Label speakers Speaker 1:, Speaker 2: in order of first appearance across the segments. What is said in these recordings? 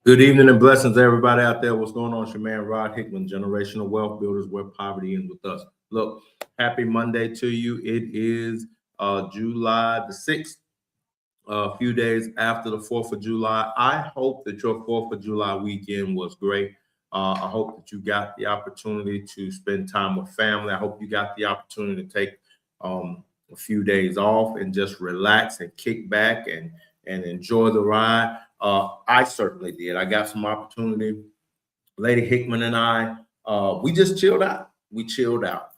Speaker 1: Good evening and blessings to everybody out there. What's going on? It's your man, Rod Hickman, Generational Wealth Builders, where poverty ends with us. Look, happy Monday to you. It is July the 6th, a few days after the 4th of July. I hope that your 4th of July weekend was great. I hope that you got the opportunity to spend time with family. I hope you got the opportunity to take a few days off and just relax and kick back and enjoy the ride. I certainly did. I got some opportunity. Lady Hickman and I, we just chilled out. We chilled out.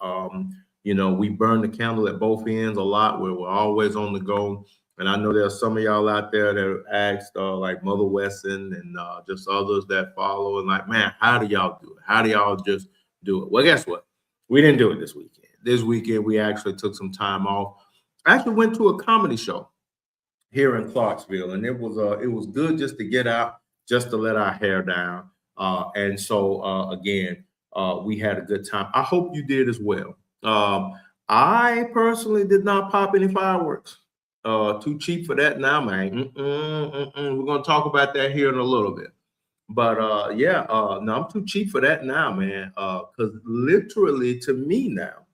Speaker 1: We burned the candle at both ends a lot. We're always on the go. And I know there's some of y'all out there that asked, like Mother Wesson and just others that follow, and like, man, how do y'all do it? How do y'all just do it? Well, guess what? We didn't do it this weekend. This weekend, we actually took some time off. I actually went to a comedy show here in Clarksville, and it was good just to get out, just to let our hair down. Again, we had a good time. I hope you did as well. I personally did not pop any fireworks. Too cheap for that now, man. We're gonna talk about that here in a little bit. But no, I'm too cheap for that now, man. Because literally, to me now,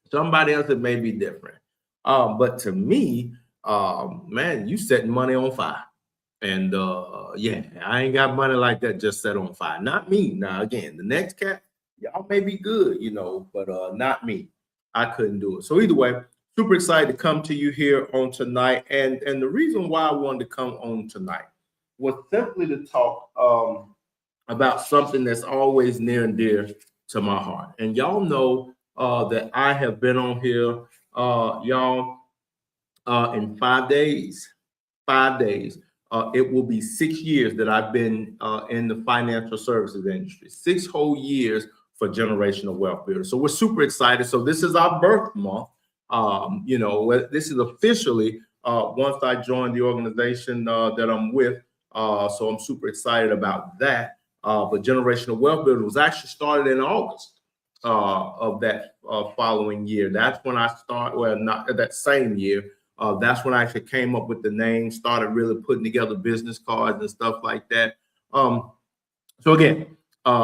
Speaker 1: somebody else it may be different. But to me, man, you setting money on fire. And I ain't got money like that just set on fire. Not me. Now, again, the next cat, y'all may be good, but not me. I couldn't do it. So either way, super excited to come to you here on tonight. And the reason why I wanted to come on tonight was simply to talk about something that's always near and dear to my heart. And y'all know that I have been on here, in 5 days. 5 days. It will be 6 years that I've been in the financial services industry. 6 whole years for Generational Wealth Builders. So we're super excited. So this is our birth month. This is officially once I joined the organization that I'm with. So I'm super excited about that. But Generational Wealth Builders was actually started in August of that following year. That's when I started, well, not that same year. That's when I actually came up with the name, started really putting together business cards and stuff like that. So again,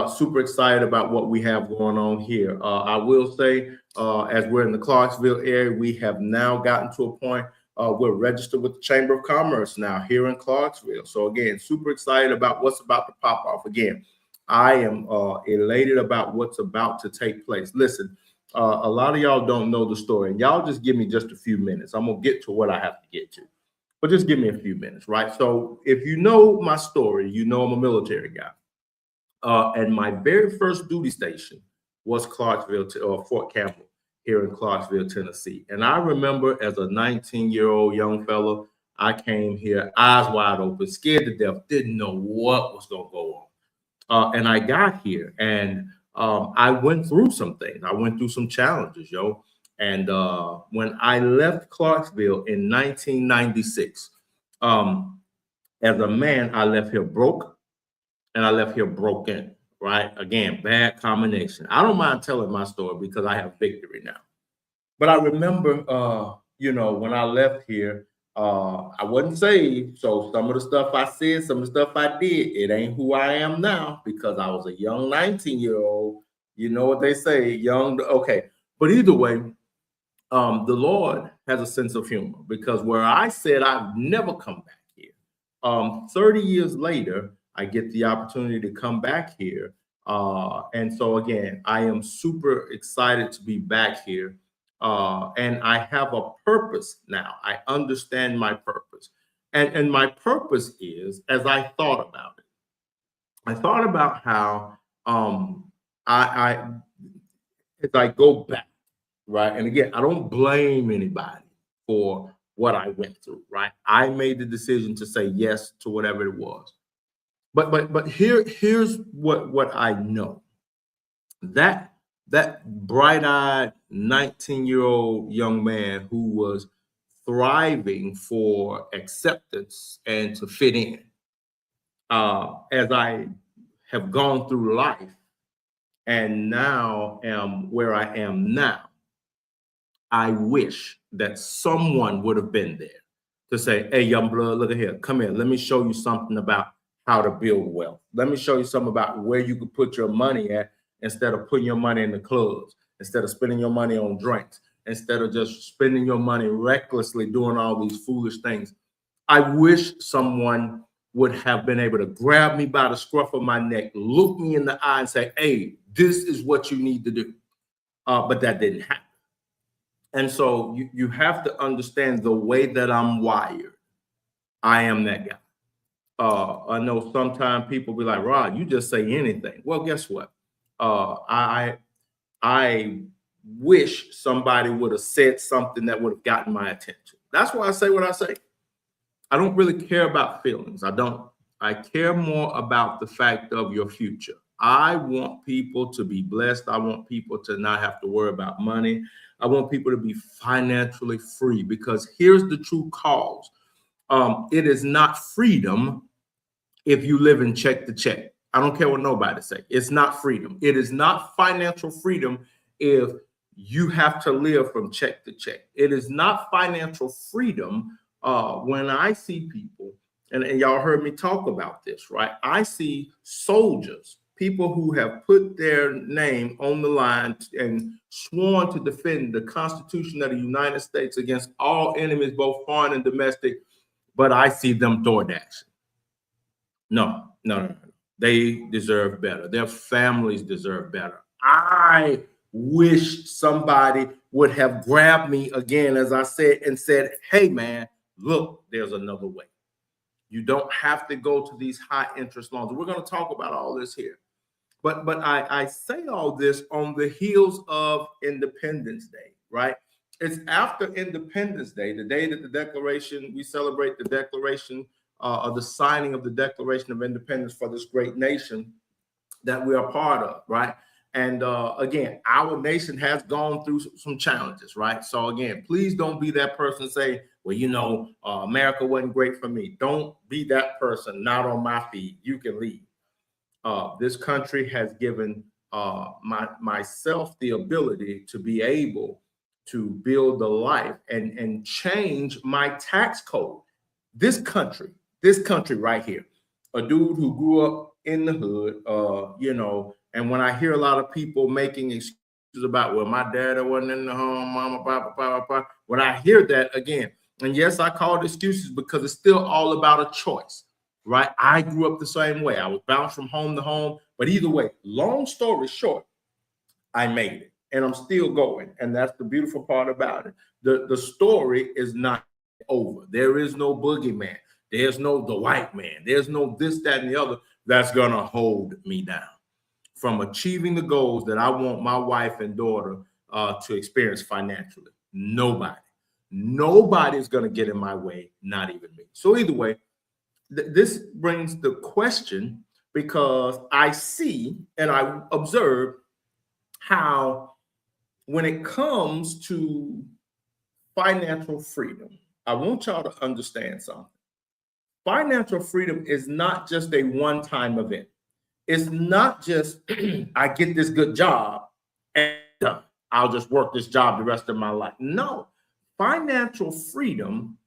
Speaker 1: super excited about what we have going on here. I will say, as we're in the Clarksville area, we have now gotten to a point we're registered with the Chamber of Commerce now here in Clarksville. So again, super excited about what's about to pop off. Again, I am elated about what's about to take place. Listen, a lot of y'all don't know the story, and y'all just give me just a few minutes. I'm gonna get to what I have to get to, but just give me a few minutes, right? So if you know my story, you know I'm a military guy. And my very first duty station was Clarksville or Fort Campbell here in Clarksville, Tennessee. And I remember as a 19-year-old young fella, I came here eyes wide open, scared to death, didn't know what was gonna go on. And I got here, and I went through some things. I went through some challenges, And when I left Clarksville in 1996, as a man, I left here broke and I left here broken, right? Again, bad combination. I don't mind telling my story because I have victory now. But I remember, when I left here, I wasn't saved. So some of the stuff I said, some of the stuff I did, it ain't who I am now because I was a young 19-year-old. You know what they say, young. Okay. But either way, the Lord has a sense of humor because where I said I've never come back here, 30 years later, I get the opportunity to come back here. And so again, I am super excited to be back here. And I have a purpose now. I understand my purpose. And my purpose is, as I thought about it, I thought about how as I go back, right? And again, I don't blame anybody for what I went through, right? I made the decision to say yes to whatever it was. But here's what I know. That bright-eyed 19-year-old young man who was thriving for acceptance and to fit in, as I have gone through life and now am where I am now, I wish that someone would have been there to say, hey, young blood, look at here, come here, let me show you something about how to build wealth. Let me show you something about where you can put your money at instead of putting your money in the clubs, instead of spending your money on drinks, instead of just spending your money recklessly doing all these foolish things. I wish someone would have been able to grab me by the scruff of my neck, look me in the eye and say, hey, this is what you need to do. But that didn't happen. And so you have to understand the way that I'm wired. I am that guy. I know sometimes people be like, Rod, you just say anything. Well, guess what? I wish somebody would have said something that would have gotten my attention. That's why I say what I say. I don't really care about feelings. I don't. I care more about the fact of your future. I want people to be blessed. I want people to not have to worry about money. I want people to be financially free, because here's the true cause. It is not freedom if you live in check to check. I don't care what nobody say. It's not freedom. It is not financial freedom if you have to live from check to check. It is not financial freedom when I see people, and y'all heard me talk about this, right? I see soldiers, people who have put their name on the line and sworn to defend the Constitution of the United States against all enemies, both foreign and domestic, but I see them door dashing. No. They deserve better. Their families deserve better. I wish somebody would have grabbed me again, as I said, and said, hey, man, look, there's another way. You don't have to go to these high interest loans. We're going to talk about all this here. But I say all this on the heels of Independence Day, right? It's after Independence Day, the day that we celebrate the Declaration of the signing of the Declaration of Independence for this great nation that we are part of, right? And again, our nation has gone through some challenges, right? So again, please don't be that person say, well, America wasn't great for me. Don't be that person, not on my feed. You can leave. This country has given myself the ability to be able to build a life and change my tax code. This country right here, a dude who grew up in the hood, and when I hear a lot of people making excuses about, well, my daddy wasn't in the home, mama, papa, when I hear that again, and yes, I call it excuses because it's still all about a choice, right? I grew up the same way. I was bounced from home to home, but either way, long story short, I made it and I'm still going. And that's the beautiful part about it. The story is not over. There is no boogeyman. There's no the white man. There's no this, that, and the other that's going to hold me down from achieving the goals that I want my wife and daughter to experience financially. Nobody is going to get in my way, not even me. So either way, this brings the question, because I see and I observe how when it comes to financial freedom, I want y'all to understand something. Financial freedom is not just a one-time event. It's not just I get this good job and I'll just work this job the rest of my life. No, financial freedom,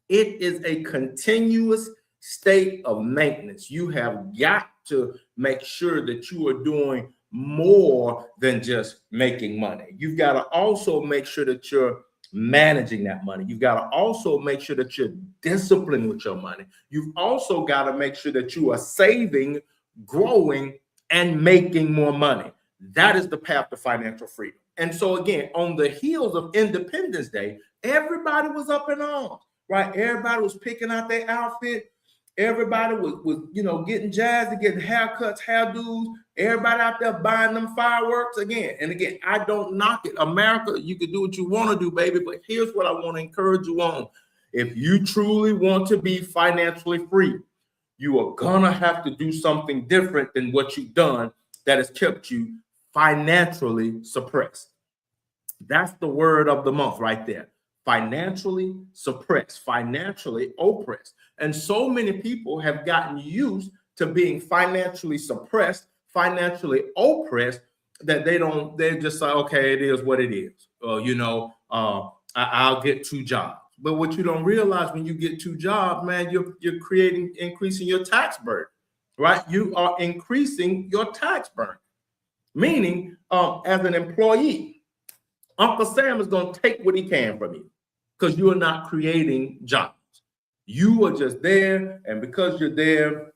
Speaker 1: it is a continuous state of maintenance. You have got to make sure that you are doing more than just making money. You've got to also make sure that you're managing that money. You've got to also make sure that you're disciplined with your money. You've also got to make sure that you are saving, growing, and making more money. That is the path to financial freedom. And so again, on the heels of Independence Day, everybody was up in arms, right? Everybody was picking out their outfit. Everybody was getting jazzed and getting haircuts, hairdos. Everybody out there buying them fireworks again. And again, I don't knock it. America, you can do what you want to do, baby. But here's what I want to encourage you on. If you truly want to be financially free, you are gonna have to do something different than what you've done that has kept you financially suppressed. That's the word of the month right there. Financially suppressed, financially oppressed. And so many people have gotten used to being financially suppressed, financially oppressed, that they're just like, okay, it is what it is. I'll get 2 jobs. But what you don't realize when you get 2 jobs, man, you're increasing your tax burden. right? You are increasing your tax burden. Meaning, as an employee, Uncle Sam is going to take what he can from you because you are not creating jobs. You are just there, and because you're there,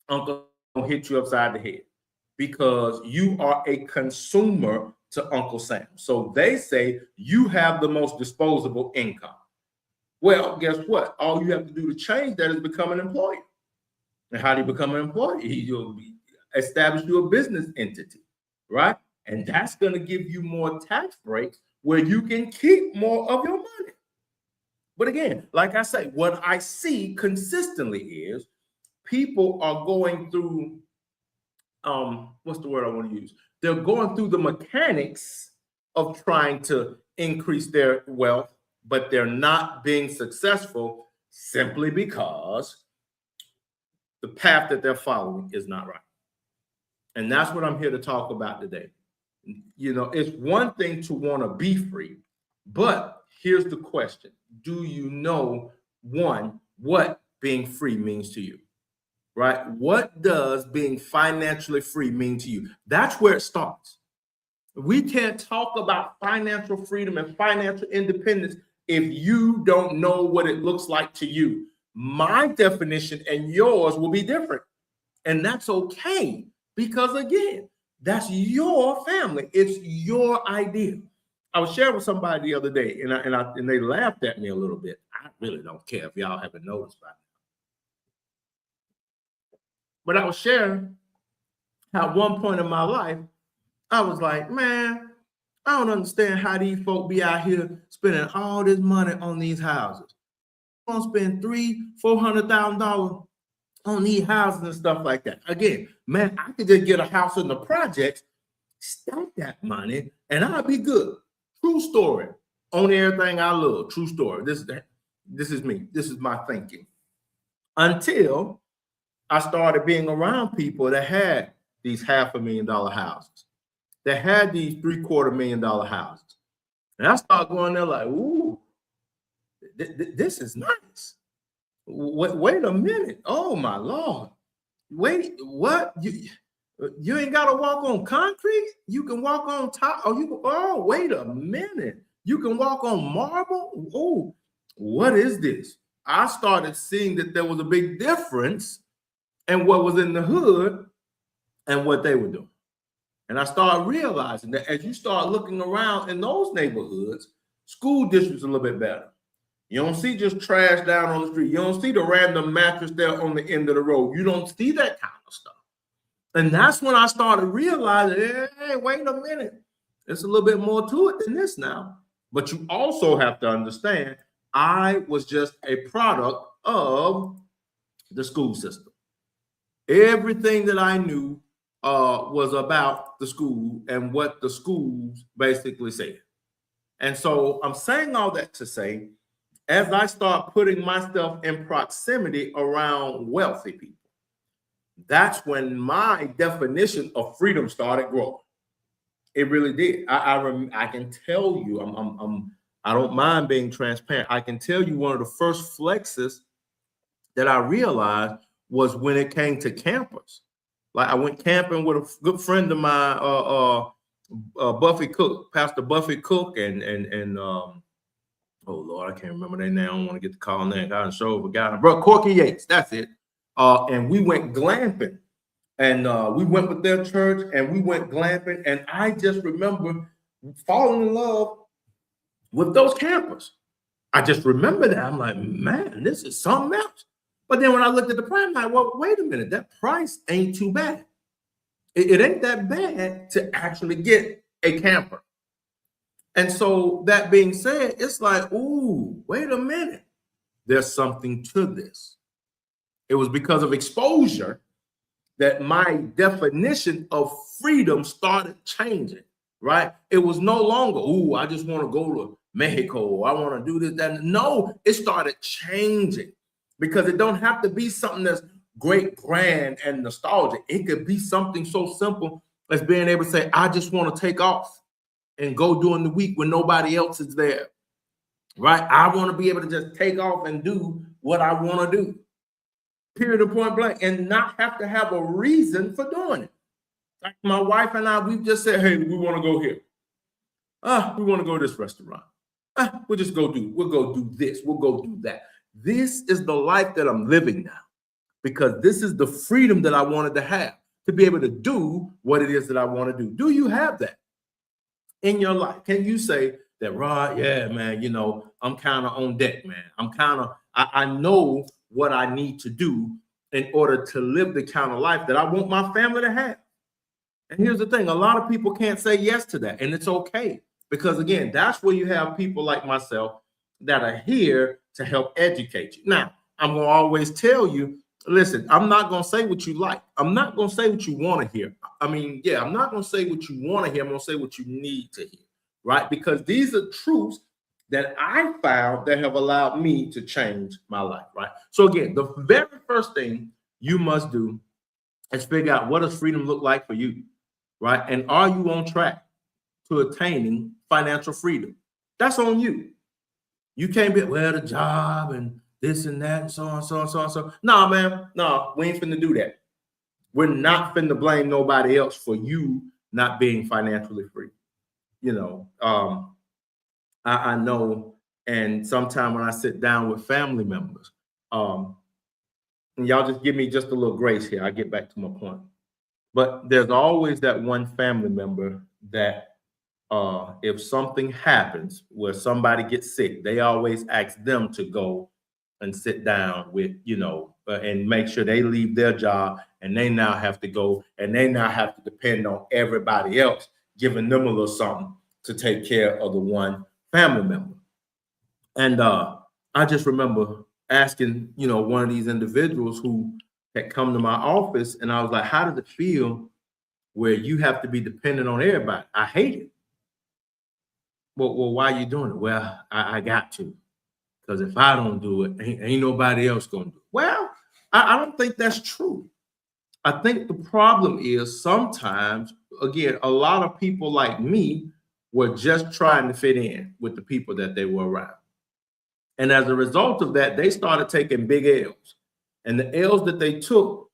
Speaker 1: Uncle will hit you upside the head because you are a consumer to Uncle Sam. So they say you have the most disposable income. Well, guess what? All you have to do to change that is become an employee. And how do you become an employee? You'll establish your business entity, right? And that's going to give you more tax breaks where you can keep more of your money. But again, like I say, what I see consistently is people are going through, what's the word I want to use? They're going through the mechanics of trying to increase their wealth, but they're not being successful simply because the path that they're following is not right. And that's what I'm here to talk about today. You know, it's one thing to want to be free, but here's the question. Do you know, one, what being free means to you, right? What does being financially free mean to you? That's where it starts. We can't talk about financial freedom and financial independence if you don't know what it looks like to you. My definition and yours will be different. And that's okay, because again, that's your family. It's your idea. I was sharing with somebody the other day, and they laughed at me a little bit. I really don't care if y'all haven't noticed by now. But I was sharing how at one point in my life, I was like, man, I don't understand how these folk be out here spending all this money on these houses. You're gonna spend $300,000-$400,000 on these houses and stuff like that. Again, man, I could just get a house in the projects, stack that money, and I'll be good. True story. On everything I love. True story. This is me. This is my thinking. Until I started being around people that had these $500,000 houses, that had these $750,000 houses. And I started going there like, ooh, this is nice. Wait a minute. Oh my Lord. Wait, what? You ain't got to walk on concrete? You can walk on top. Oh, wait a minute. You can walk on marble? Oh, what is this? I started seeing that there was a big difference in what was in the hood and what they were doing. And I started realizing that as you start looking around in those neighborhoods, school districts are a little bit better. You don't see just trash down on the street. You don't see the random mattress there on the end of the road. You don't see that kind of stuff. And that's when I started realizing, hey, wait a minute. There's a little bit more to it than this now. But you also have to understand, I was just a product of the school system. Everything that I knew was about the school and what the schools basically said. And so I'm saying all that to say, as I start putting myself in proximity around wealthy people, that's when my definition of freedom started growing. It really did. I can tell you, I don't mind being transparent. I can tell you one of the first flexes that I realized was when it came to campers. Like I went camping with a good friend of mine, Buffy Cook, Pastor Buffy Cook, and oh Lord, I can't remember their name. I don't want to get the call name. I show over guy, bro, Corky Yates. That's it. And we went glamping, and we went with their church, and we went glamping, and I just remember falling in love with those campers. I just remember that. I'm like, man, this is something else. But then when I looked at the price, I'm like, well, wait a minute, that price ain't too bad. It ain't that bad to actually get a camper. And so that being said, it's like, ooh, wait a minute. There's something to this. It was because of exposure that my definition of freedom started changing, right? It was no longer, ooh, I just want to go to Mexico. I want to do this, that. No, it started changing because it don't have to be something that's great, grand, and nostalgic. It could be something so simple as being able to say, I just want to take off and go during the week when nobody else is there, right? I want to be able to just take off and do what I want to do. period and point blank, and not have to have a reason for doing it. Like my wife and I, we've just said, hey, we want to go here. We want to go to this restaurant. We'll go do this. We'll go do that. This is the life that I'm living now, because this is the freedom that I wanted to have, to be able to do what it is that I want to do. Do you have that in your life? Can you say that, Rod, yeah, man, I'm kind of on deck, man. I know what I need to do in order to live the kind of life that I want my family to have. And here's the thing, a lot of people can't say yes to that, and it's okay. Because again, that's where you have people like myself that are here to help educate you. Now, I'm going to always tell you, listen, I'm not going to say what you like. I'm not going to say what you want to hear. I'm not going to say what you want to hear. I'm going to say what you need to hear, right? Because these are truths that I found that have allowed me to change my life, right? So again, the very first thing you must do is figure out, what does freedom look like for you, right? And are you on track to attaining financial freedom? That's on you. You can't be, the job and this and that and so on, so on, so on, so. No, man, no, we ain't finna do that. We're not finna blame nobody else for you not being financially free. I know, and sometimes when I sit down with family members, and y'all just give me just a little grace here, I get back to my point. But there's always that one family member that if something happens where somebody gets sick, they always ask them to go and sit down with, and make sure they leave their job, and they now have to go, and they now have to depend on everybody else giving them a little something to take care of the one family member. And I just remember asking, one of these individuals who had come to my office, and I was like, how does it feel where you have to be dependent on everybody? I hate it. Well, why are you doing it? Well, I got to, because if I don't do it, ain't nobody else gonna do it. Well, I don't think that's true. I think the problem is sometimes, again, a lot of people like me were just trying to fit in with the people that they were around. And as a result of that, they started taking big L's. And the L's that they took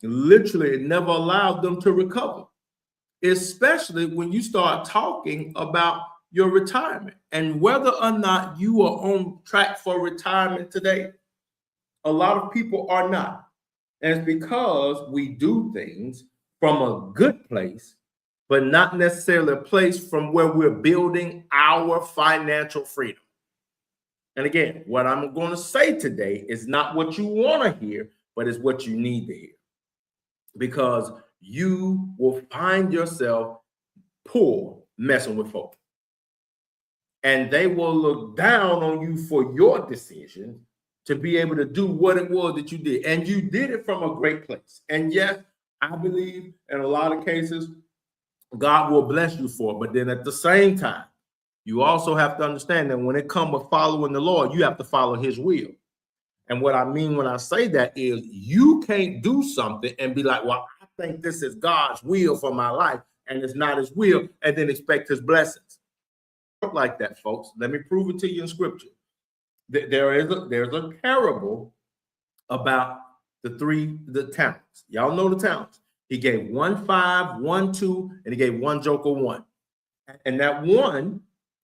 Speaker 1: literally never allowed them to recover, especially when you start talking about your retirement and whether or not you are on track for retirement today. A lot of people are not. And it's because we do things from a good place, but not necessarily a place from where we're building our financial freedom. And again, what I'm going to say today is not what you want to hear, but it's what you need to hear. Because you will find yourself poor messing with folks. And they will look down on you for your decision to be able to do what it was that you did. And you did it from a great place. And yes, I believe in a lot of cases, God will bless you for it. But then at the same time, you also have to understand that when it comes to following the Lord, you have to follow his will. And what I mean when I say that is you can't do something and be like, well, I think this is God's will for my life, and it's not his will, and then expect his blessings. Like that, folks. Let me prove it to you in scripture. There's a parable about the talents. Y'all know the talents. He gave 1 5, 1 2, and he gave one joker 1. And that one,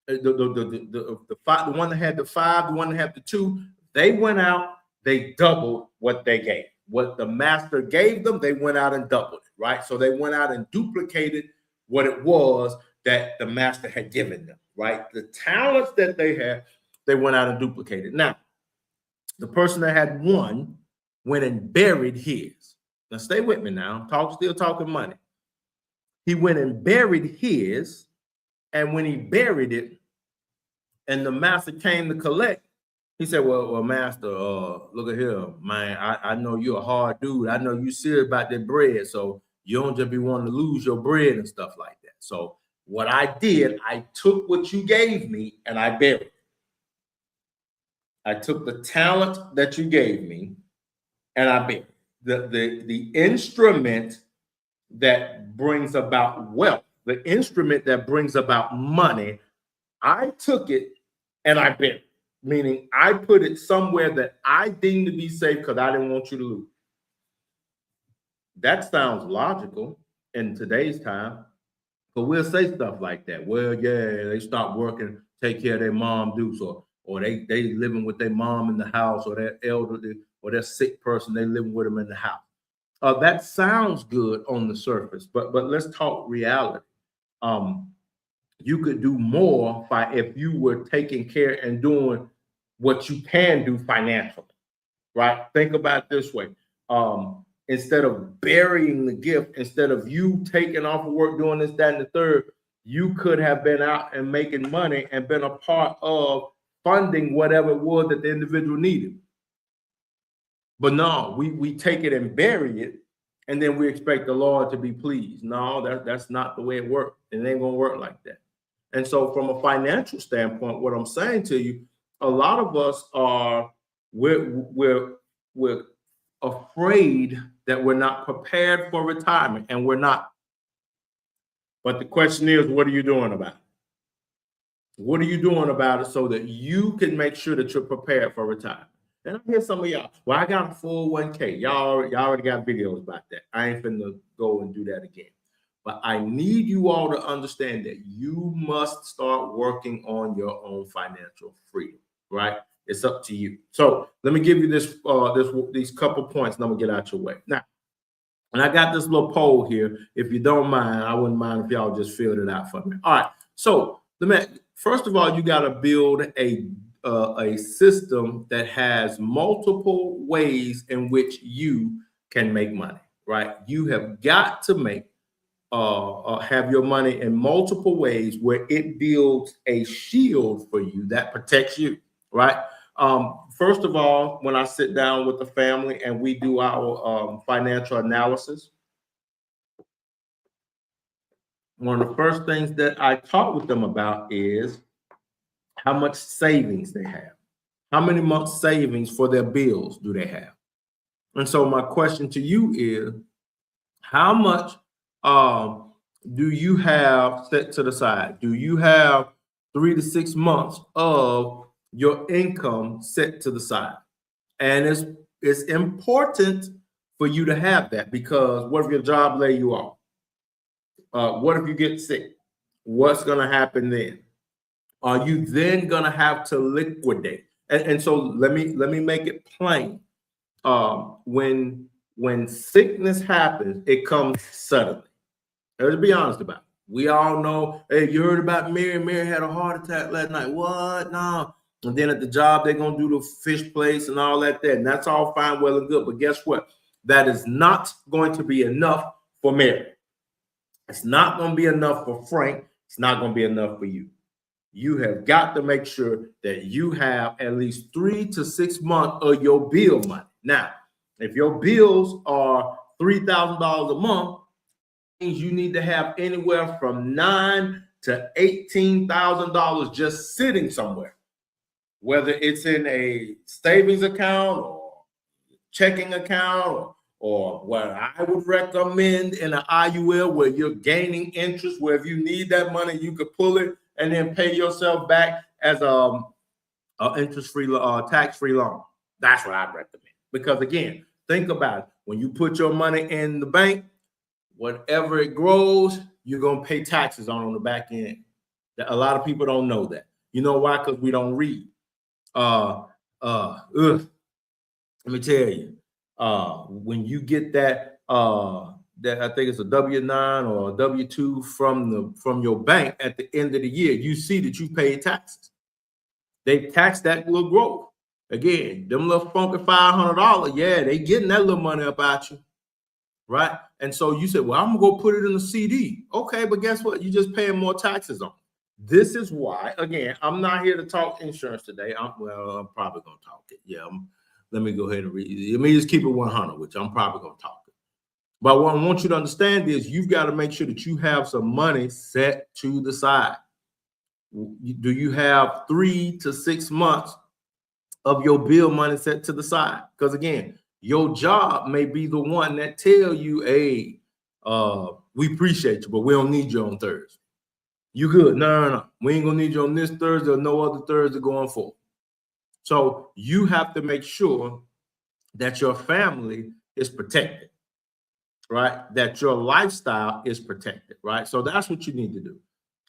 Speaker 1: the one that had the 5, the one that had the 2, they went out, they doubled what they gave. What the master gave them, they went out and doubled it, right? So they went out and duplicated what it was that the master had given them, right? The talents that they had, they went out and duplicated. Now, the person that had 1 went and buried his. Now, stay with me now. Still talking money. He went and buried his, and when he buried it, and the master came to collect, he said, well, master, look at here, man. I know you're a hard dude. I know you serious about that bread, so you don't just be wanting to lose your bread and stuff like that. So what I did, I took what you gave me and I buried it. I took the talent that you gave me and I buried it. The instrument that brings about wealth, the instrument that brings about money, I took it and I buried it. meaning I put it somewhere that I deem to be safe because I didn't want you to lose. That sounds logical in today's time, but we'll say stuff like that. Well, yeah, they stop working, take care of their mom, do so, or they living with their mom in the house, or their elderly or their sick person, they living with them in the house. That sounds good on the surface, but let's talk reality. You could do more if you were taking care and doing what you can do financially, right? Think about it this way. Instead of burying the gift, instead of you taking off of work, doing this, that, and the third, you could have been out and making money and been a part of funding whatever it was that the individual needed. But no, we take it and bury it, and then we expect the Lord to be pleased. No, that's not the way it works. It ain't gonna work like that. And so from a financial standpoint, what I'm saying to you, a lot of us are, we're afraid that we're not prepared for retirement, and we're not. But the question is, what are you doing about it? What are you doing about it so that you can make sure that you're prepared for retirement? And I hear some of y'all, well, I got a 401k. Y'all already got videos about that. I ain't finna go and do that again. But I need you all to understand that you must start working on your own financial freedom, right? It's up to you. So let me give you these couple points, and I'm gonna get out your way. Now, and I got this little poll here. If you don't mind, I wouldn't mind if y'all just filled it out for me. All right. So first of all, you got to build a system that has multiple ways in which you can make money, right? You have got to have your money in multiple ways where it builds a shield for you that protects you, right? First of all, when I sit down with the family and we do our financial analysis, one of the first things that I talk with them about is how much savings they have. How many months savings for their bills do they have? And so my question to you is, how much do you have set to the side? Do you have 3 to 6 months of your income set to the side? And it's important for you to have that, because what if your job lay you off? What if you get sick? What's going to happen then? Are you then going to have to liquidate? And so let me make it plain. When sickness happens, it comes suddenly. Let's be honest about it. We all know, hey, you heard about Mary? Mary had a heart attack last night. What? No. And then at the job, they're going to do the fish place and all that there. And that's all fine, well and good. But guess what? That is not going to be enough for Mary. It's not going to be enough for Frank. It's not going to be enough for you. You have got to make sure that you have at least 3 to 6 months of your bill money. Now, if your bills are $3,000 a month, means you need to have anywhere from $9,000 to $18,000 just sitting somewhere, whether it's in a savings account or checking account, or what I would recommend in an IUL where you're gaining interest, where if you need that money, you could pull it and then pay yourself back as a interest-free, tax-free loan. That's what I recommend. Because again, think about it. When you put your money in the bank, whatever it grows, you're going to pay taxes on the back end. A lot of people don't know that. You know why? Because we don't read. Let me tell you, when you get that I think it's a W-9 or a W-2 from your bank at the end of the year, you see that you paid taxes. They tax that little growth. Again, them little funky $500, yeah, they getting that little money about you, right? And so you said, well, I'm gonna go put it in a CD. Okay, but guess what? You're just paying more taxes on it. This is why, again, I'm not here to talk insurance today. I'm probably gonna talk it. Yeah, let me go ahead and read. Let me just keep it 100, which I'm probably gonna talk it. But what I want you to understand is you've got to make sure that you have some money set to the side. Do you have 3 to 6 months of your bill money set to the side? Because again, your job may be the one that tell you, hey, we appreciate you, but we don't need you on Thursday. You good? No. We ain't gonna need you on this Thursday or no other Thursday going forward. So you have to make sure that your family is protected, right? That your lifestyle is protected, right? So that's what you need to do.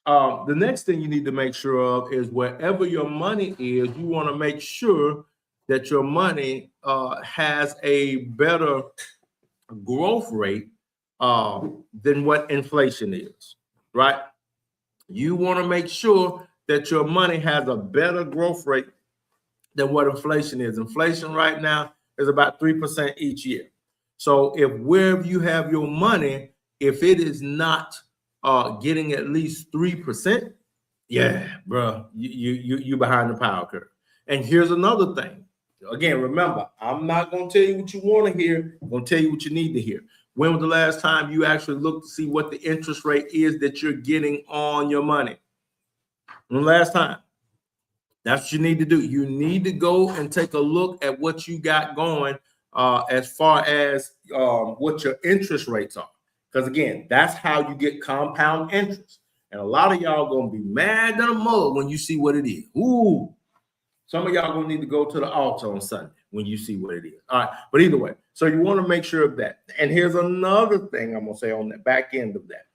Speaker 1: The next thing you need to make sure of is wherever your money is, you want to make sure that your money has a better growth rate than what inflation is, right? You want to make sure that your money has a better growth rate than what inflation is. Inflation right now is about 3% each year. So if wherever you have your money, if it is not getting at least 3%, yeah, bro, you behind the power curve. And here's another thing. Again, remember, I'm not going to tell you what you want to hear. I'm going to tell you what you need to hear. When was the last time you actually looked to see what the interest rate is that you're getting on your money? When the last time? That's what you need to do. You need to go and take a look at what you got going as far as what your interest rates are. Because again, that's how you get compound interest. And a lot of y'all gonna be mad than a mug when you see what it is. Ooh, some of y'all gonna need to go to the altar on Sunday when you see what it is. All right, but either way, so you want to make sure of that. And here's another thing I'm gonna say on the back end of that.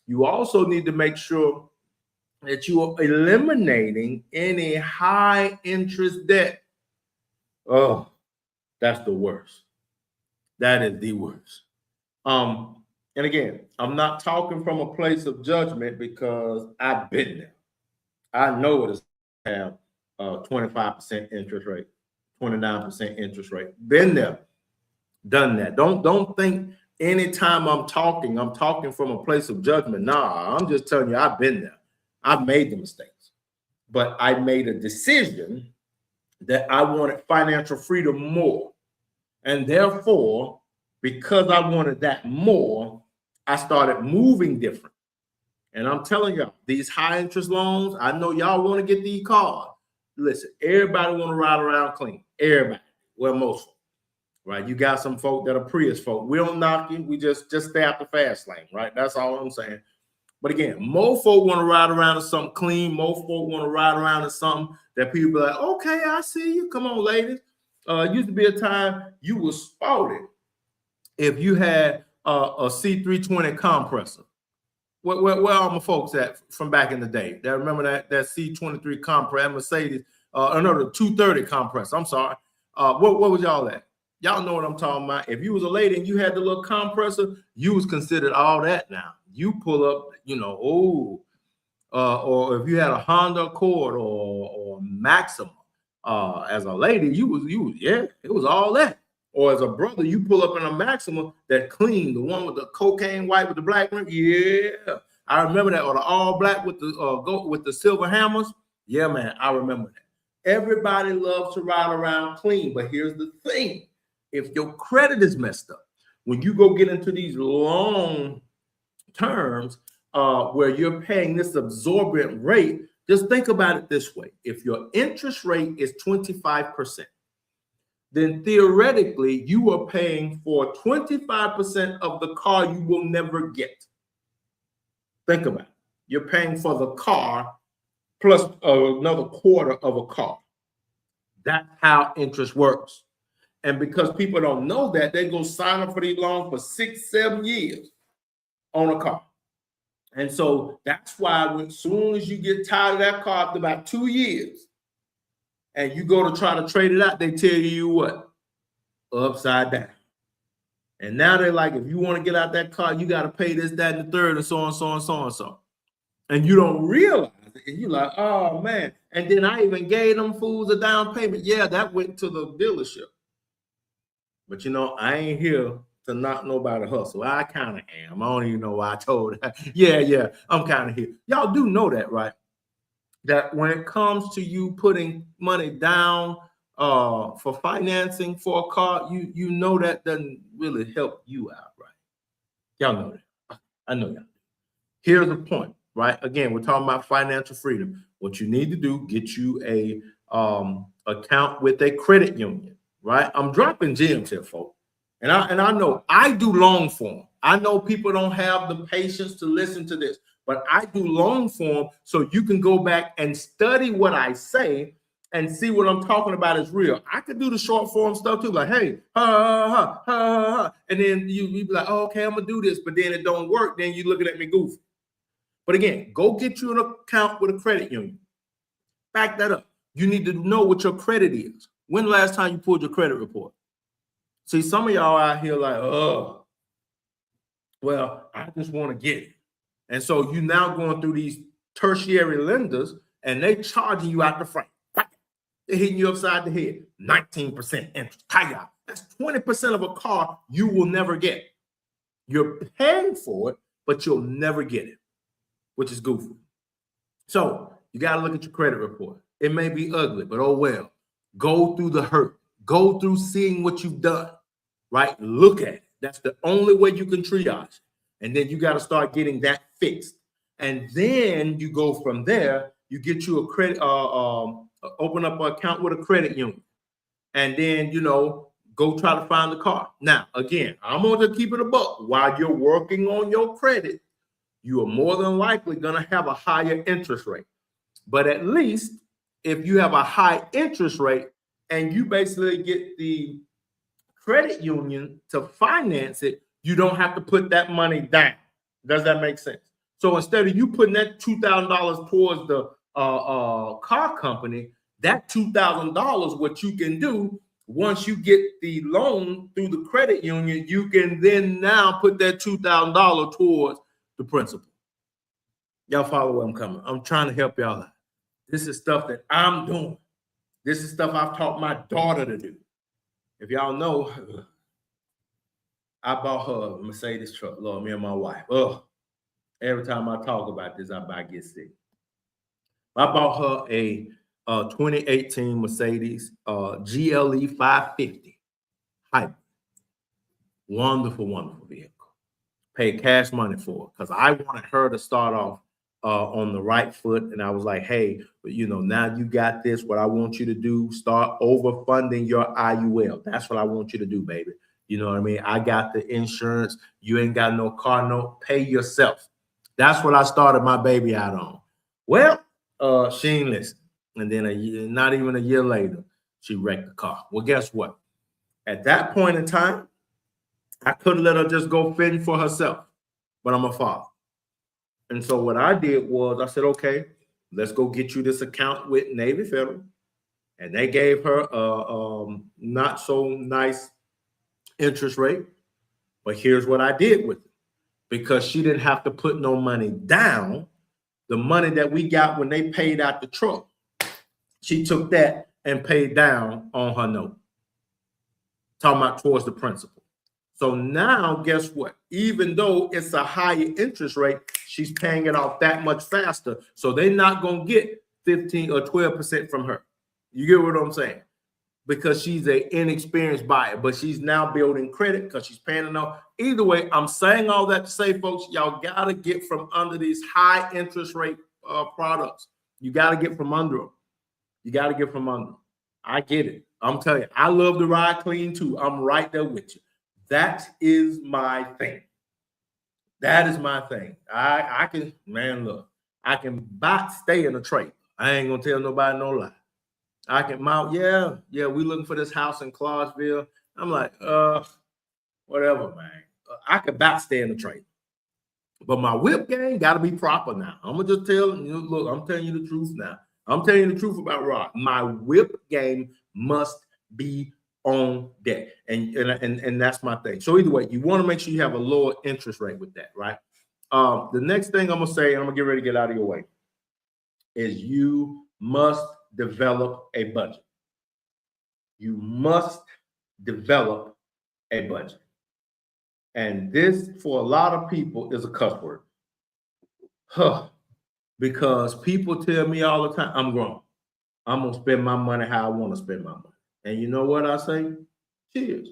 Speaker 1: You also need to make sure that you are eliminating any high interest debt. Oh, that's the worst. That is the worst. And again, I'm not talking from a place of judgment because I've been there. I know what it's have 25% interest rate, 29% interest rate. Been there, done that. Don't think anytime I'm talking from a place of judgment. Nah, I'm just telling you, I've been there. I've made the mistakes, but I made a decision that I wanted financial freedom more. And therefore, because I wanted that more, I started moving different. And I'm telling y'all, these high interest loans, I know y'all want to get these cars. Listen, everybody want to ride around clean. Everybody. Well, most folk, right? You got some folk that are Prius folk. We don't knock you. We just stay out the fast lane, right? That's all I'm saying. But again, more folk want to ride around in something clean. More folk want to ride around in something that people be like, okay, I see you. Come on, ladies. Used to be a time you was spotted if you had a C320 compressor. Where are my folks at from back in the day? That remember that C23 compressor, Mercedes, the 230 compressor. I'm sorry. What was y'all at? Y'all know what I'm talking about. If you was a lady and you had the little compressor, you was considered all that now. You pull up, or if you had a Honda Accord or Maxima, as a lady, you was it was all that. Or as a brother, you pull up in a Maxima that clean, the one with the cocaine white with the black rim. Yeah, I remember that. Or the all black with the silver hammers. Yeah, man, I remember that. Everybody loves to ride around clean, but here's the thing: if your credit is messed up, when you go get into these long terms where you're paying this absorbent rate, just think about it this way: if your interest rate is 25%. then theoretically you are paying for 25% of the car you will never get. Think about it. You're paying for the car plus another quarter of a car. That's how interest works. And because people don't know that, they go sign up for these loans for 6-7 years on a car. And so that's why as soon as you get tired of that car after about 2 years, and you go to try to trade it out, they tell you what? Upside down. And now they're like, if you want to get out that car, you got to pay this, that, and the third, and so on, so on, so on, so on. And you don't realize it. And you're like, oh, man. And then I even gave them fools a down payment. Yeah, that went to the dealership. But, I ain't here to knock nobody hustle. I kind of am. I don't even know why I told that. Yeah, I'm kind of here. Y'all do know that, right? That when it comes to you putting money down for financing for a car, you know that doesn't really help you out, right? Y'all know that. I know y'all. Here's the point, right? Again, we're talking about financial freedom. What you need to do, get you a account with a credit union, right? I'm dropping gems here, folks. And I know I do long form. I know people don't have the patience to listen to this, but I do long form so you can go back and study what I say and see what I'm talking about is real. I could do the short form stuff too, like, hey, ha, ha, ha, ha. And then you be like, oh, okay, I'm gonna do this, but then it don't work. Then you looking at me goofy. But again, go get you an account with a credit union. Back that up. You need to know what your credit is. When the last time you pulled your credit report? See, some of y'all out here like, oh, well, I just want to get it. And so you now going through these tertiary lenders and they charging you out the front. They're hitting you upside the head. 19% interest. Hi-ya. That's 20% of a car you will never get. You're paying for it, but you'll never get it, which is goofy. So you got to look at your credit report. It may be ugly, but oh well. Go through the hurt. Go through seeing what you've done, right? Look at it. That's the only way you can triage. And then you got to start getting that fixed. And then you go from there. You get you a credit, open up an account with a credit union. And then, go try to find the car. Now, again, I'm going to keep it a buck. While you're working on your credit, you are more than likely going to have a higher interest rate. But at least if you have a high interest rate and you basically get the credit union to finance it, you don't have to put that money down. Does that make sense? So instead of you putting that $2,000 towards the car company, that $2,000, what you can do once you get the loan through the credit union, you can then now put that $2,000 towards the principal. Y'all follow where I'm coming. I'm trying to help y'all out. This is stuff that I'm doing. This is stuff I've taught my daughter to do. If y'all know, I bought her a Mercedes truck, Lord, me and my wife. Every time I talk about this, I get sick. I bought her a 2018 Mercedes GLE 550 hybrid. Wonderful, wonderful vehicle. Paid cash money for it because I wanted her to start off on the right foot. And I was like, hey, now you got this. What I want you to do, start overfunding your IUL. That's what I want you to do, baby. You know what I mean? I got the insurance. You ain't got no car note. Pay yourself. That's what I started my baby out on. Well, she ain't listen. And then not even a year later, she wrecked the car. Well, guess what? At that point in time, I could have let her just go fend for herself, but I'm a father. And so what I did was I said, okay, let's go get you this account with Navy Federal. And they gave her a not so nice interest rate. But here's what I did with it. Because she didn't have to put no money down, the money that we got when they paid out the truck, she took that and paid down on her note. Talking about towards the principal. So now, guess what? Even though it's a higher interest rate, she's paying it off that much faster. So they're not going to get 15 or 12% from her. You get what I'm saying? Because she's an inexperienced buyer, but she's now building credit because she's paying it off. Either way, I'm saying all that to say, folks, y'all got to get from under these high interest rate products. You got to get from under them. You got to get from under them. I get it. I'm telling you, I love to ride clean too. I'm right there with you. That is my thing. That is my thing. I can, man, look, I can stay in a trade. I ain't going to tell nobody no lie. I can mount, yeah, we looking for this house in Clarksville. I'm like, whatever, man. I could stay in the trade. But my whip game got to be proper now. I'm going to just tell you, look, I'm telling you the truth now. I'm telling you the truth about Rod. My whip game must be on deck. And that's my thing. So either way, you want to make sure you have a lower interest rate with that, right? The next thing I'm going to say, and I'm going to get ready to get out of your way, is you must develop a budget. You must develop a budget. And this, for a lot of people, is a cuss word. Because people tell me all the time, I'm grown. I'm going to spend my money how I want to spend my money. And you know what I say? Cheers.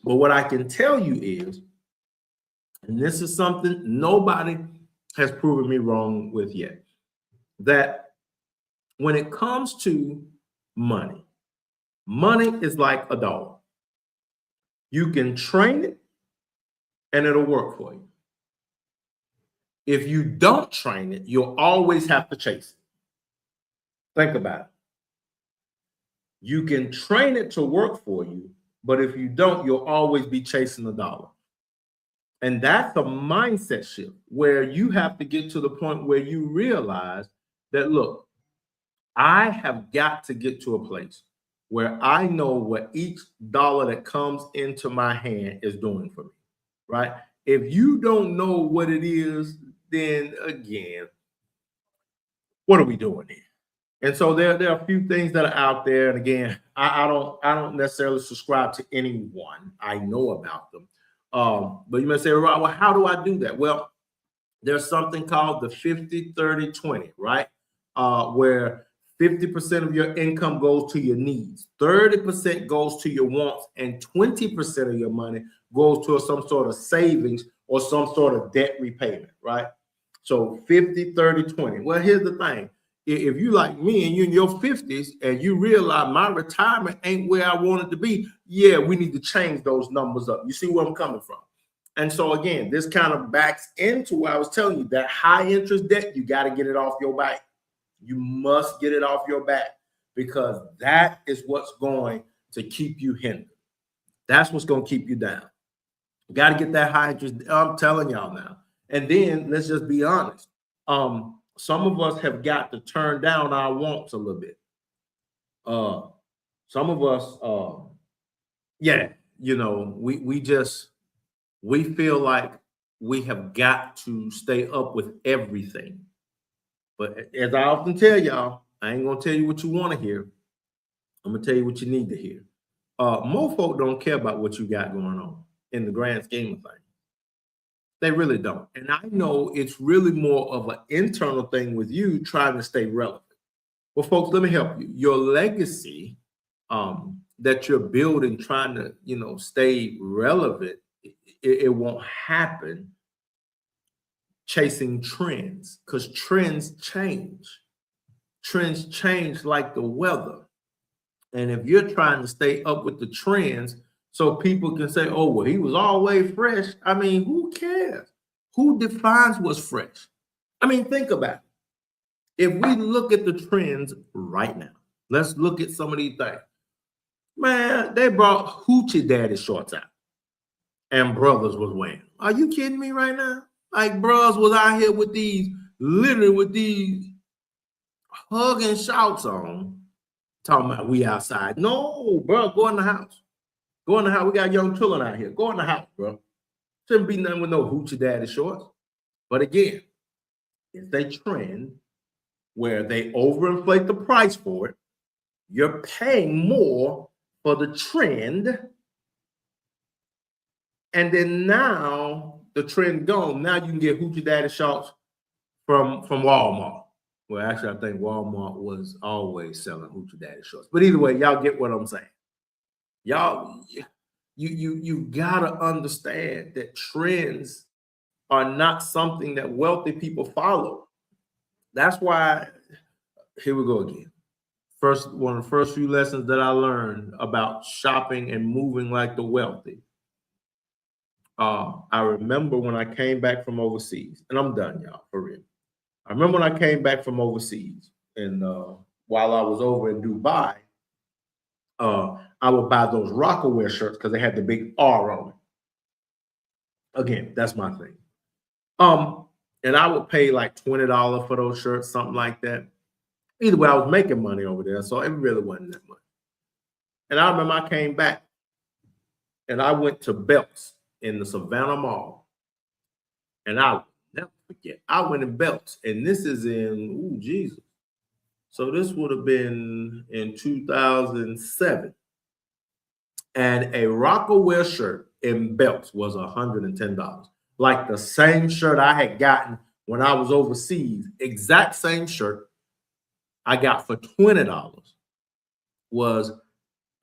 Speaker 1: But what I can tell you is, and this is something nobody has proven me wrong with yet, that when it comes to money, money is like a dog. You can train it and it'll work for you. If you don't train it, you'll always have to chase it. Think about it. You can train it to work for you, but if you don't, you'll always be chasing the dollar. And that's a mindset shift where you have to get to the point where you realize that, look, I have got to get to a place where I know what each dollar that comes into my hand is doing for me, right? If you don't know what it is, then again, what are we doing here? And so there are a few things that are out there. And again, I don't necessarily subscribe to any one. I know about them. But you may say, well, how do I do that? Well, there's something called the 50-30-20, right? Where 50% of your income goes to your needs, 30% goes to your wants, and 20% of your money goes to some sort of savings or some sort of debt repayment, right? So 50-30-20. Well, here's the thing. If you like me and you're in your 50s and you realize my retirement ain't where I want it to be, yeah, we need to change those numbers up. You see where I'm coming from? And so again, this kind of backs into what I was telling you, that high interest debt, you got to get it off your back. You must get it off your back, because that is what's going to keep you hindered. That's what's going to keep you down. You got to get that high interest. I'm telling y'all now. And then let's just be honest. Some of us have got to turn down our wants a little bit. Some of us, yeah, you know, we feel like we have got to stay up with everything. But as I often tell y'all, I ain't gonna tell you what you want to hear. I'm gonna tell you what you need to hear. Most folk don't care about what you got going on in the grand scheme of things. They really don't. And I know it's really more of an internal thing with you trying to stay relevant. Well, folks, let me help you. Your legacy that you're building, trying to, stay relevant, it won't happen chasing trends, because trends change. Trends change like the weather. And if you're trying to stay up with the trends so people can say, oh, well, he was always fresh. I mean, who cares? Who defines what's fresh? I mean, think about it. If we look at the trends right now, let's look at some of these things. Man, they brought Hoochie Daddy shorts out and brothers was wearing. Are you kidding me right now? Like, bros was out here with these, literally with these hugging shouts on, talking about we outside. No, bro, go in the house. Go in the house. We got young children out here. Go in the house, bro. Shouldn't be nothing with no Hoochie Daddy shorts. But again, it's a trend where they overinflate the price for it. You're paying more for the trend. And then now the trend gone. Now you can get Hoochie Daddy shorts from Walmart. Well, actually, I think Walmart was always selling Hoochie Daddy shorts. But either way, y'all get what I'm saying. Y'all, you gotta understand that trends are not something that wealthy people follow. That's why, here we go again. One of the first few lessons that I learned about shopping and moving like the wealthy. I remember when I came back from overseas, and I'm done, y'all, for real. I remember when I came back from overseas, and while I was over in Dubai, I would buy those Rockaware shirts because they had the big R on it. Again, that's my thing. And I would pay like $20 for those shirts, something like that. Either way, I was making money over there, so it really wasn't that much. And I remember I came back, and I went to Belts in the Savannah Mall, and I will never forget. I went in Belts, and this is in Jesus. So this would have been in 2007. And a Rockaware shirt in Belts was $110. Like the same shirt I had gotten when I was overseas, exact same shirt I got for $20 was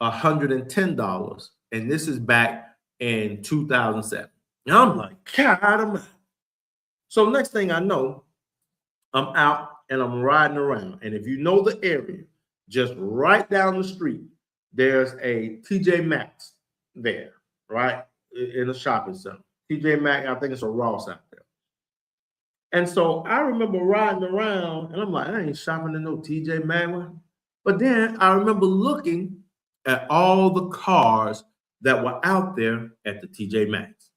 Speaker 1: $110. And this is back in 2007. And I'm like, God, I'm out. So next thing I know, I'm out and I'm riding around. And if you know the area, just right down the street, there's a TJ Maxx there, right? In a shopping center. TJ Maxx, I think it's a Ross out there. And so I remember riding around and I'm like, I ain't shopping in no TJ Maxx. But then I remember looking at all the cars that were out there at the TJ Maxx.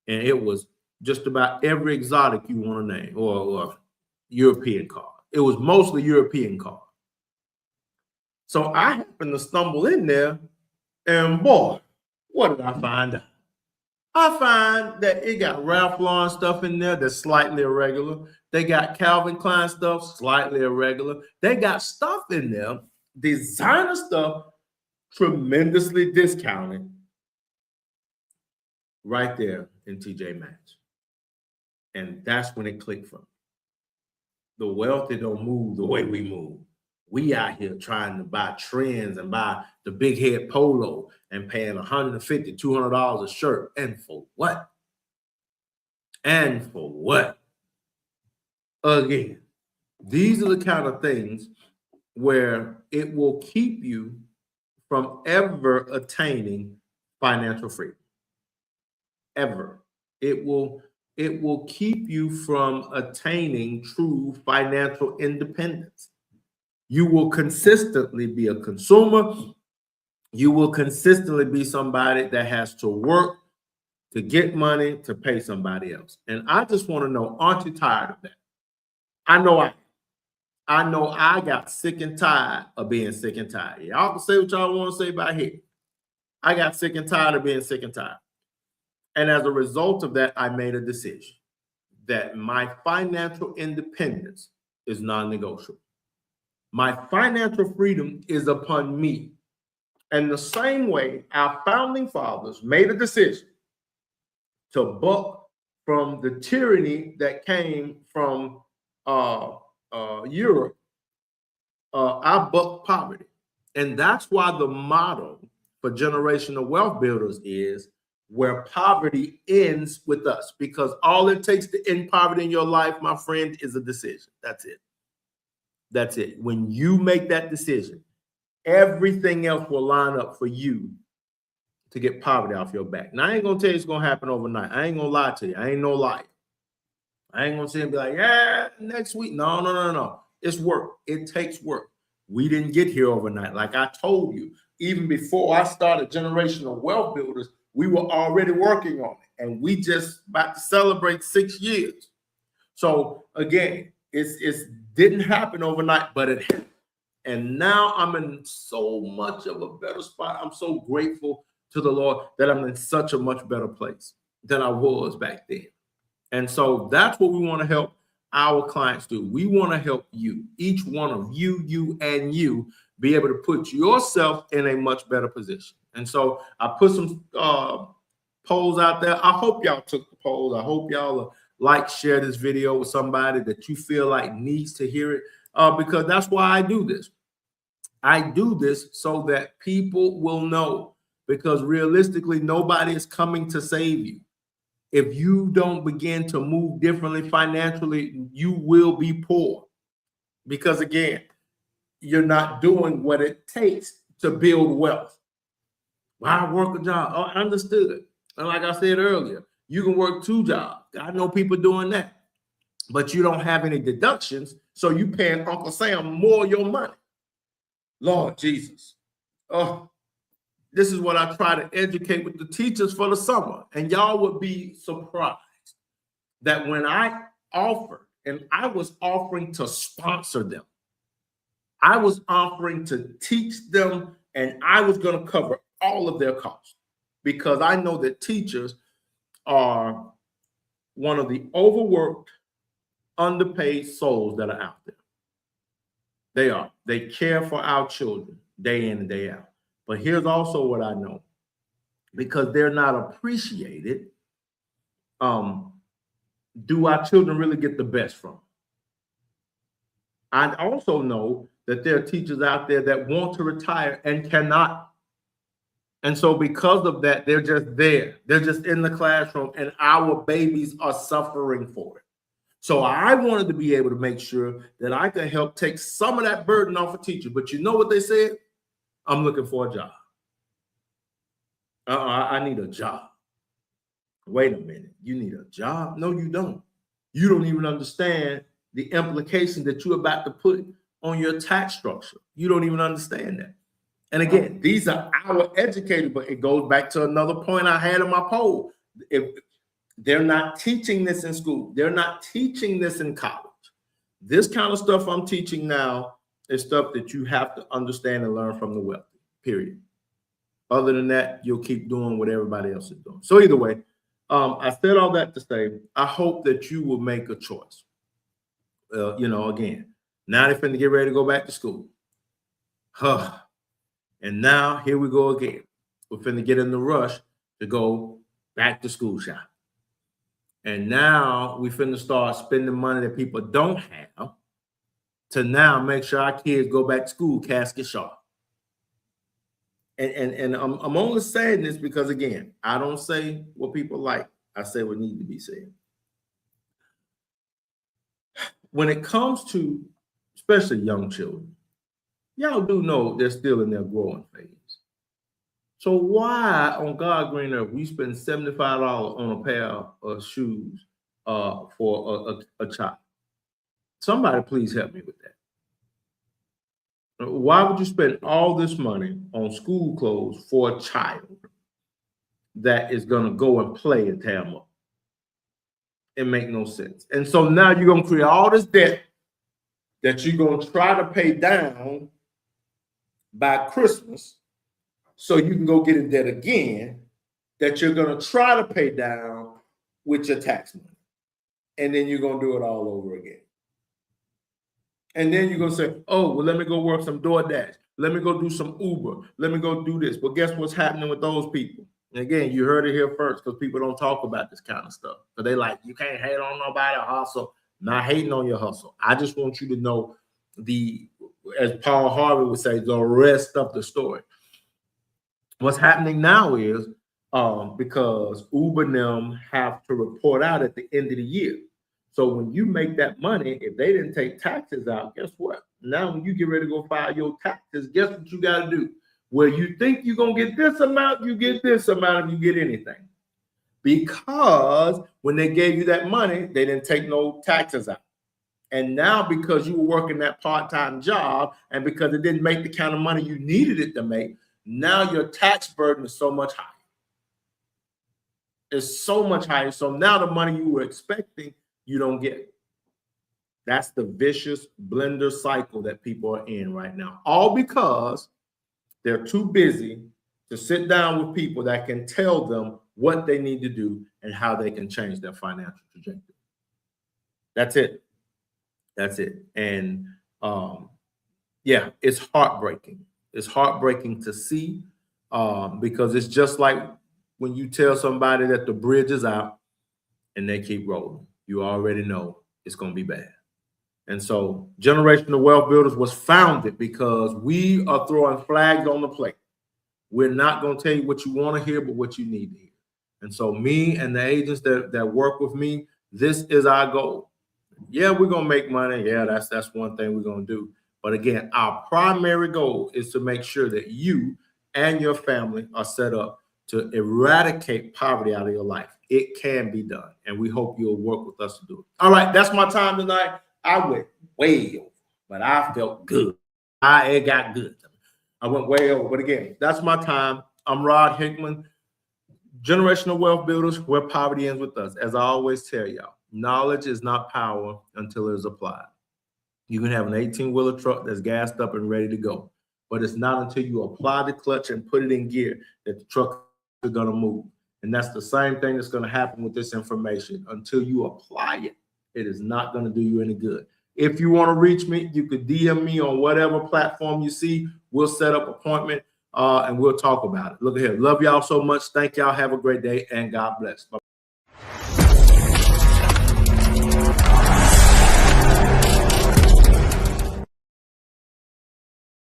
Speaker 1: And it was just about every exotic you want to name or European car. It was mostly European cars. So I happened to stumble in there and boy, what did I find out? I find that it got Ralph Lauren stuff in there that's slightly irregular. They got Calvin Klein stuff, slightly irregular. They got stuff in there, designer stuff, tremendously discounted right there in TJ Maxx. And that's when it clicked for me. The wealthy don't move the way we move. We out here trying to buy trends and buy the big head polo and paying $150, $200 a shirt. And for what? And for what? Again, these are the kind of things where it will keep you from ever attaining financial freedom. Ever. It will keep you from attaining true financial independence. You will consistently be a consumer. You will consistently be somebody that has to work to get money to pay somebody else. And I just want to know, aren't you tired of that? I know I got sick and tired of being sick and tired. Y'all can say what y'all want to say about here. I got sick and tired of being sick and tired. And as a result of that, I made a decision that my financial independence is non-negotiable. My financial freedom is upon me. And the same way our founding fathers made a decision to buck from the tyranny that came from Europe, I bucked poverty. And that's why the motto for generational wealth builders is where poverty ends with us, because all it takes to end poverty in your life, my friend, is a decision. That's it. That's it. When you make that decision, everything else will line up for you to get poverty off your back. Now, I ain't going to tell you it's going to happen overnight. I ain't going to lie to you. I ain't no liar. I ain't going to sit and be like, yeah, next week. No. It's work. It takes work. We didn't get here overnight. Like I told you, even before I started Generational Wealth Builders, we were already working on it. And we just about to celebrate 6 years. So again, it didn't happen overnight, but it happened. And now I'm in so much of a better spot. I'm so grateful to the Lord that I'm in such a much better place than I was back then. And so that's what we want to help our clients do. We want to help you, each one of you, you, be able to put yourself in a much better position. And so I put some polls out there. I hope y'all took the polls. I hope y'all like, share this video with somebody that you feel like needs to hear it, because that's why I do this. I do this so that people will know, because realistically, nobody is coming to save you. If you don't begin to move differently financially, you will be poor, because again, you're not doing what it takes to build wealth. Why work a job? Oh, I understood. And like I said earlier, you can work 2 jobs. I know people doing that, but you don't have any deductions, so you paying Uncle Sam more of your money. Lord Jesus. Oh, this is what I try to educate with the teachers for the summer. And y'all would be surprised that when I offered, and I was offering to sponsor them, I was offering to teach them, and I was going to cover all of their costs, because I know that teachers are one of the overworked, underpaid souls that are out there. They are. They care for our children day in and day out. But here's also what I know. Because they're not appreciated, do our children really get the best from them? I also know that there are teachers out there that want to retire and cannot. And so because of that, they're just there. They're just in the classroom, and our babies are suffering for it. So I wanted to be able to make sure that I could help take some of that burden off of teachers. But you know what they said? I'm looking for a job. I need a job. Wait a minute. You need a job? No, you don't. You don't even understand the implications that you're about to put on your tax structure. You don't even understand that. And again, these are our educators, but it goes back to another point I had in my poll. If they're not teaching this in school, they're not teaching this in college. This kind of stuff I'm teaching now is stuff that you have to understand and learn from the wealthy, period. Other than that, you'll keep doing what everybody else is doing. So either way, I said all that to say, I hope that you will make a choice. Again, now they're finna get ready to go back to school. And now here we go again. We're finna get in the rush to go back to school shop. And now we finna start spending money that people don't have to now make sure our kids go back to school casket sharp. And I'm only saying this because, again, I don't say what people like. I say what needs to be said. When it comes to especially young children, y'all do know they're still in their growing phase. So why on God green earth we spend $75 on a pair of shoes for a child? Somebody please help me with that. Why would you spend all this money on school clothes for a child that is going to go and play and tear them up? It makes no sense. And so now you're going to create all this debt that you're going to try to pay down by Christmas so you can go get in debt again that you're going to try to pay down with your tax money. And then you're going to do it all over again. And then you're going to say, oh, well, let me go work some DoorDash. Let me go do some Uber. Let me go do this. But guess what's happening with those people? And again, you heard it here first because people don't talk about this kind of stuff. So they like, you can't hate on nobody hustle. Not hating on your hustle. I just want you to know as Paul Harvey would say, the rest of the story. What's happening now is because Uber and them have to report out at the end of the year. So when you make that money, if they didn't take taxes out, guess what? Now when you get ready to go file your taxes, guess what you got to do? Where you think you're going to get this amount, you get this amount if you get anything. Because when they gave you that money, they didn't take no taxes out. And now because you were working that part-time job and because it didn't make the kind of money you needed it to make, now your tax burden is so much higher. It's so much higher. So now the money you were expecting, you don't get it. That's the vicious blender cycle that people are in right now. All because they're too busy to sit down with people that can tell them what they need to do and how they can change their financial trajectory. That's it. That's it. And yeah, it's heartbreaking. It's heartbreaking to see because it's just like when you tell somebody that the bridge is out and they keep rolling. You already know it's going to be bad. And so Generational Wealth Builders was founded because we are throwing flags on the plate. We're not going to tell you what you want to hear, but what you need to hear. And so me and the agents that work with me, this is our goal. Yeah, we're going to make money. Yeah, that's one thing we're going to do. But again, our primary goal is to make sure that you and your family are set up to eradicate poverty out of your life. It can be done. And we hope you'll work with us to do it. All right, that's my time tonight. I went way over, but I felt good. It got good. I went way over. But again, that's my time. I'm Rod Hickman, Generational Wealth Builders, where poverty ends with us. As I always tell y'all, knowledge is not power until it is applied. You can have an 18-wheeler truck that's gassed up and ready to go, but it's not until you apply the clutch and put it in gear that the truck is going to move. And that's the same thing that's going to happen with this information. Until you apply it, it is not going to do you any good. If you want to reach me, you could DM me on whatever platform you see. We'll set up an appointment and we'll talk about it. Look here. Love y'all so much. Thank y'all. Have a great day and God bless. Bye.